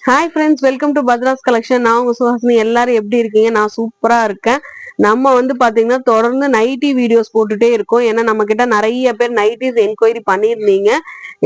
Hi friends, welcome to Badras collection. நான் உங்க சுஹாசினி. எல்லாரும் எப்படி இருக்கீங்க? நான் சூப்பரா இருக்கேன். நம்ம பாத்தீங்கன்னா தொடர்ந்து நைட்டி வீடியோஸ் போட்டுட்டே இருக்கோம். ஏன்னா நம்ம கிட்ட நிறைய பேர் நைட்டிஸ் என்கொயரி பண்ணியிருந்தீங்க.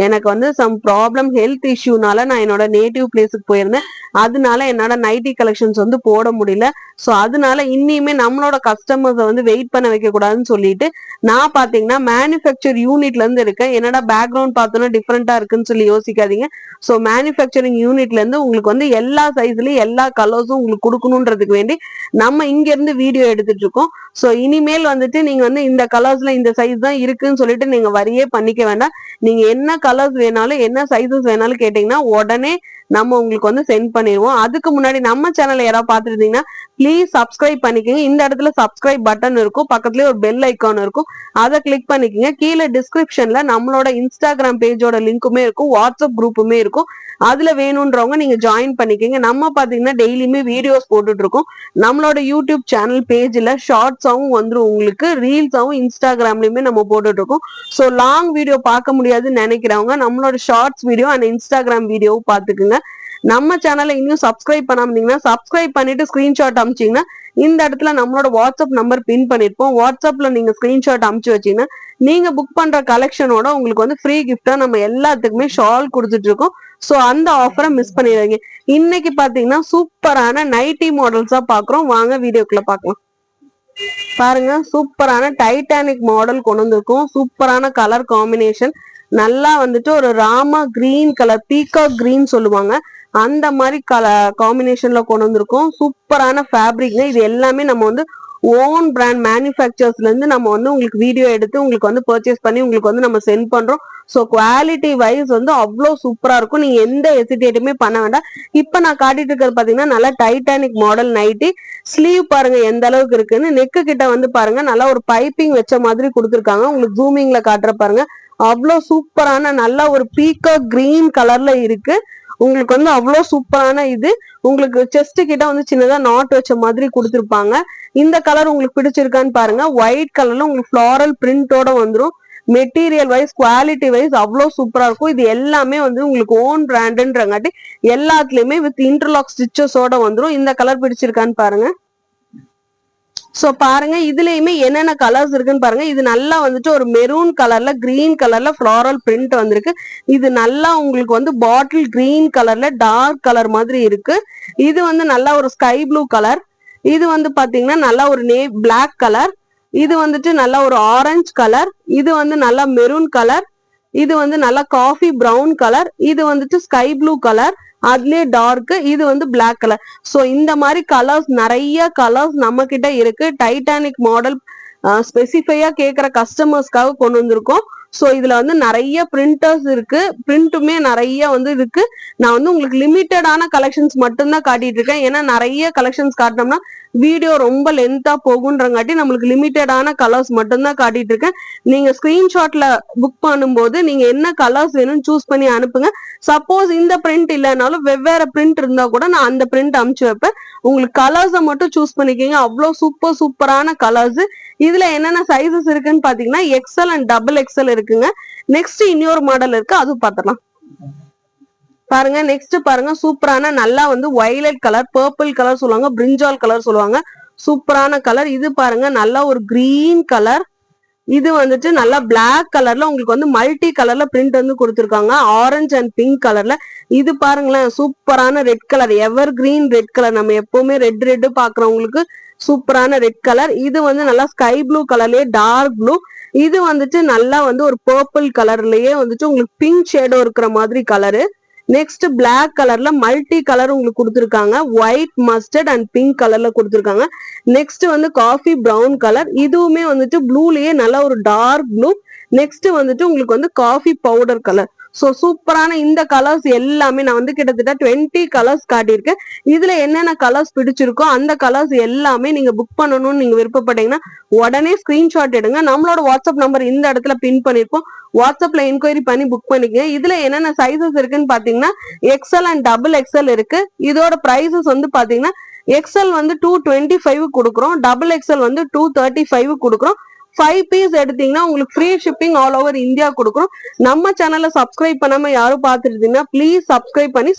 எனக்கு சம் ப்ராப்ளம் ஹெல்த் இஷ்யூனால நான் என்னோட நேட்டிவ் பிளேஸுக்கு போயிருந்தேன். அதனால என்னோட நைட்டி கலெக்ஷன்ஸ் போட முடியல. ஸோ அதனால இனிமே நம்மளோட கஸ்டமர்ஸை வெயிட் பண்ண வைக்க கூடாதுன்னு சொல்லிட்டு நான் பாத்தீங்கன்னா மேனுஃபேக்சர் யூனிட்ல இருந்து இருக்கேன். என்னோட பேக்ரவுண்ட் பார்த்தோன்னா டிஃப்ரெண்டா இருக்குன்னு சொல்லி யோசிக்காதீங்க. ஸோ மேனுஃபேக்சரிங் யூனிட்ல இருந்து உங்களுக்கு எல்லா சைஸ்லயும் எல்லா கலர்ஸும் உங்களுக்கு கொடுக்கணுன்றதுக்கு வேண்டி நம்ம இங்க இருந்து வீடியோ எடுத்துட்டு இருக்கோம். ஸோ இனிமேல் நீங்க இந்த கலர்ஸ்ல இந்த சைஸ் தான் இருக்குன்னு சொல்லிட்டு நீங்க வரியே பண்ணிக்க வேண்டாம். நீங்க என்ன கலர்ஸ் வேணாலும் என்ன சைசஸ் வேணாலும் கேட்டீங்கன்னா உடனே நம்ம உங்களுக்கு சென்ட் பண்ணிடுவோம். அதுக்கு முன்னாடி நம்ம சேனலை யாராவது பார்த்துருந்தீங்கன்னா ப்ளீஸ் சப்ஸ்கிரைப் பண்ணிக்கோங்க. இந்த இடத்துல சப்ஸ்கிரைப் பட்டன் இருக்கும், பக்கத்துலயே ஒரு பெல் ஐக்கான் இருக்கும், அதை கிளிக் பண்ணிக்கோங்க. கீழே டிஸ்கிரிப்ஷன்ல நம்மளோட இன்ஸ்டாகிராம் பேஜோட லிங்க்குமே இருக்கும், வாட்ஸ்அப் குரூப்புமே இருக்கும். அதுல வேணும்ன்றவங்க நீங்க ஜாயின் பண்ணிக்கோங்க. நம்ம பாத்தீங்கன்னா டெய்லியுமே வீடியோஸ் போட்டுட்டு இருக்கோம். நம்மளோட யூடியூப் சேனல் பேஜ்ல ஷார்ட்ஸாவும் வந்துடும், உங்களுக்கு ரீல்ஸாவும் இன்ஸ்டாகிராம்லயுமே நம்ம போட்டுட்டு இருக்கோம். ஸோ லாங் வீடியோ பார்க்க முடியாதுன்னு நினைக்கிறவங்க நம்மளோட ஷார்ட்ஸ் வீடியோ அண்ட் இன்ஸ்டாகிராம் வீடியோவும் பார்த்துக்குங்க. நம்ம சேனலை இன்னும் சப்ஸ்கிரைப் பண்ணாமீங்கன்னா சப்ஸ்கிரைப் பண்ணிட்டு ஸ்கிரீன்ஷாட் அமிச்சிங்கன்னா இந்த இடத்துல நம்மளோட வாட்ஸ்அப் நம்பர் பின் பண்ணிருப்போம். வாட்ஸ்அப்ல நீங்க ஸ்கிரீன்ஷாட் அமுச்சு வச்சீங்கன்னா நீங்க புக் பண்ற கலெக்ஷனோட உங்களுக்கு ஃப்ரீ கிஃப்டா நம்ம எல்லாத்துக்குமே ஷால் கொடுத்துட்டு இருக்கோம். சோ அந்த ஆஃபரை மிஸ் பண்ணிடுறீங்க. இன்னைக்கு பாத்தீங்கன்னா சூப்பரான நைட்டி மாடல்ஸா பாக்குறோம். வாங்க வீடியோக்குள்ள பாக்கலாம். பாருங்க, சூப்பரான டைட்டானிக் மாடல் கொண்டு வந்திருக்கோம். சூப்பரான கலர் காம்பினேஷன், நல்லா ஒரு Rama green colour, peacock green சொல்லுவாங்க, அந்த மாதிரி காம்பினேஷன்ல கொண்டு வந்திருக்கோம். சூப்பரான ஃபேப்ரிக்ங்க. இது எல்லாமே நம்ம ஓன் பிராண்ட் மேனுஃபேக்சர்ஸ்ல இருந்து நம்ம உங்களுக்கு வீடியோ எடுத்து உங்களுக்கு பர்ச்சேஸ் பண்ணி உங்களுக்கு நம்ம சென்ட் பண்றோம். ஸோ குவாலிட்டி வைஸ் அவ்வளோ சூப்பரா இருக்கும். நீங்க எந்த ஹெசிடேட்டுமே பண்ண வேண்டாம். இப்ப நான் காட்டிட்டு இருக்கிறது பாத்தீங்கன்னா நல்லா டைட்டானிக் மாடல் நைட்டி. ஸ்லீவ் பாருங்க எந்த அளவுக்கு இருக்குன்னு. நெக்கு கிட்ட பாருங்க நல்லா ஒரு பைப்பிங் வச்ச மாதிரி கொடுத்துருக்காங்க. உங்களுக்கு ஜூமிங்ல காட்டுற பாருங்க, அவ்வளோ சூப்பரான நல்ல ஒரு பீகாக் கிரீன் கலர்ல இருக்கு. உங்களுக்கு அவ்வளோ சூப்பரான இது. உங்களுக்கு செஸ்ட் கிட்ட சின்னதா நாட் வச்ச மாதிரி கொடுத்துருப்பாங்க. இந்த கலர் உங்களுக்கு பிடிச்சிருக்கான்னு பாருங்க. ஒயிட் கலர்ல உங்களுக்கு ஃபிளாரல் பிரிண்டோட வந்துடும். மெட்டீரியல் வைஸ் குவாலிட்டி வைஸ் அவ்வளோ சூப்பரா இருக்கும். இது எல்லாமே உங்களுக்கு ஓன் பிராண்டுன்றங்காட்டி எல்லாத்துலயுமே வித் இன்டர்லாக் ஸ்டிச்சஸோட வந்துடும். இந்த கலர் பிடிச்சிருக்கான்னு பாருங்க. சோ பாருங்க, இதுலயுமே என்னென்ன கலர்ஸ் இருக்குன்னு பாருங்க. இது நல்லா ஒரு மெரூன் கலர்ல கிரீன் கலர்ல ஃபிளாரல் பிரிண்ட் வந்திருக்கு. இது நல்லா உங்களுக்கு பாட்டில் கிரீன் கலர்ல டார்க் கலர் மாதிரி இருக்கு. இது நல்லா ஒரு ஸ்கை ப்ளூ கலர். இது பாத்தீங்கன்னா நல்லா ஒரு பிளாக் கலர். இது நல்லா ஒரு ஆரஞ்சு கலர். இது நல்லா மெரூன் கலர். இது நல்லா காஃபி பிரவுன் கலர். இது ஸ்கை ப்ளூ கலர், அதுலயே டார்க். இது பிளாக் கலர். சோ இந்த மாதிரி கலர்ஸ், நிறைய கலர்ஸ் நம்ம கிட்ட இருக்கு. டைட்டானிக் மாடல் ஸ்பெசிஃபையா கேட்கிற கஸ்டமர்ஸ்க்காக கொண்டு வந்திருக்கோம். சோ இதுல நிறைய பிரிண்டர்ஸ் இருக்கு, பிரிண்ட்டுமே நிறைய இருக்கு. நான் உங்களுக்கு லிமிட்டடான கலெக்ஷன்ஸ் மட்டும்தான் காட்டிட்டு இருக்கேன். ஏன்னா நிறைய கலெக்ஷன்ஸ் காட்டினோம்னா வீடியோ ரொம்ப லென்த்தா போகுன்றங்காட்டி நம்மளுக்கு லிமிட்டடான கலர்ஸ் மட்டும்தான் காட்டிட்டு இருக்கேன். நீங்க ஸ்கிரீன்ஷாட்ல புக் பண்ணும்போது நீங்க என்ன கலர்ஸ் வேணும்னு சூஸ் பண்ணி அனுப்புங்க. சப்போஸ் இந்த பிரிண்ட் இல்லைனாலும் வெவ்வேறு பிரிண்ட் இருந்தா கூட நான் அந்த பிரிண்ட் அமுச்சு வைப்பேன். உங்களுக்கு கலர்ஸை மட்டும் சூஸ் பண்ணிக்கோங்க. அவ்வளோ சூப்பரான கலர்ஸ். இதுல என்னென்ன சைசஸ் இருக்குன்னு பாத்தீங்கன்னா எக்ஸ்எல் அண்ட் டபுள் எக்ஸ்எல் இருக்குங்க. நெக்ஸ்ட் இன்னொரு மாடல் இருக்கு, அதுவும் பாத்திரலாம். பாருங்க, நெக்ஸ்ட் பாருங்க, சூப்பரான நல்லா வயலட் கலர், பர்பிள் கலர் சொல்லுவாங்க, பிரிஞ்சால் கலர் சொல்லுவாங்க, சூப்பரான கலர். இது பாருங்க நல்லா ஒரு கிரீன் கலர். இது நல்லா பிளாக் கலர்ல உங்களுக்கு மல்டி கலர்ல பிரிண்ட் கொடுத்துருக்காங்க, ஆரஞ்சு அண்ட் பிங்க் கலர்ல. இது பாருங்களேன், சூப்பரான ரெட் கலர், எவர் கிரீன் ரெட் கலர். நம்ம எப்பவுமே ரெட் பாக்குறவங்களுக்கு சூப்பரான ரெட் கலர். இது நல்லா ஸ்கை ப்ளூ கலர்லயே டார்க் ப்ளூ. இது நல்லா ஒரு பர்பிள் கலர்லயே உங்களுக்கு பிங்க் ஷேடோ இருக்கிற மாதிரி கலரு. நெக்ஸ்ட் பிளாக் கலர்ல மல்டி கலர் உங்களுக்கு கொடுத்துருக்காங்க, ஒயிட் மஸ்டர்ட் அண்ட் பிங்க் கலர்ல கொடுத்துருக்காங்க. Next coffee brown colour. இதுவுமே ப்ளூலயே நல்லா ஒரு டார்க் ப்ளூ. நெக்ஸ்ட் உங்களுக்கு காஃபி பவுடர் கலர். சோ சூப்பரான இந்த கலர்ஸ் எல்லாமே நான் கிட்டத்தட்ட 20 கலர்ஸ் காட்டியிருக்கேன். இதுல என்னென்ன கலர்ஸ் பிடிச்சிருக்கோ அந்த கலர்ஸ் எல்லாமே நீங்க புக் பண்ணணும்னு நீங்க விருப்பப்பட்டீங்கன்னா உடனே ஸ்கிரீன்ஷாட் எடுங்க. நம்மளோட வாட்ஸ்அப் நம்பர் இந்த இடத்துல பின் பண்ணிருப்போம். வாட்ஸ்அப்ல என்கொயரி பண்ணி புக் பண்ணிக்கங்க. இதுல என்னென்ன சைசஸ் இருக்குன்னு பாத்தீங்கன்னா எக்ஸ்எல் அண்ட் டபுள் எக்ஸ்எல் இருக்கு. இதோட பிரைசஸ் பாத்தீங்கன்னா எக்ஸ்எல் 225 கொடுக்குறோம், டபுள் எக்ஸ்எல் 235 கொடுக்குறோம். 5 பீஸ் எடுத்தீங்கன்னா உங்களுக்கு free shipping all over India கொடுக்குறோம். நம்ம சேனலை சப்ஸ்கிரைப் பண்ணாம யாரும் பார்த்துருந்தீங்கன்னா ப்ளீஸ் சப்ஸ்கிரைப் பண்ணி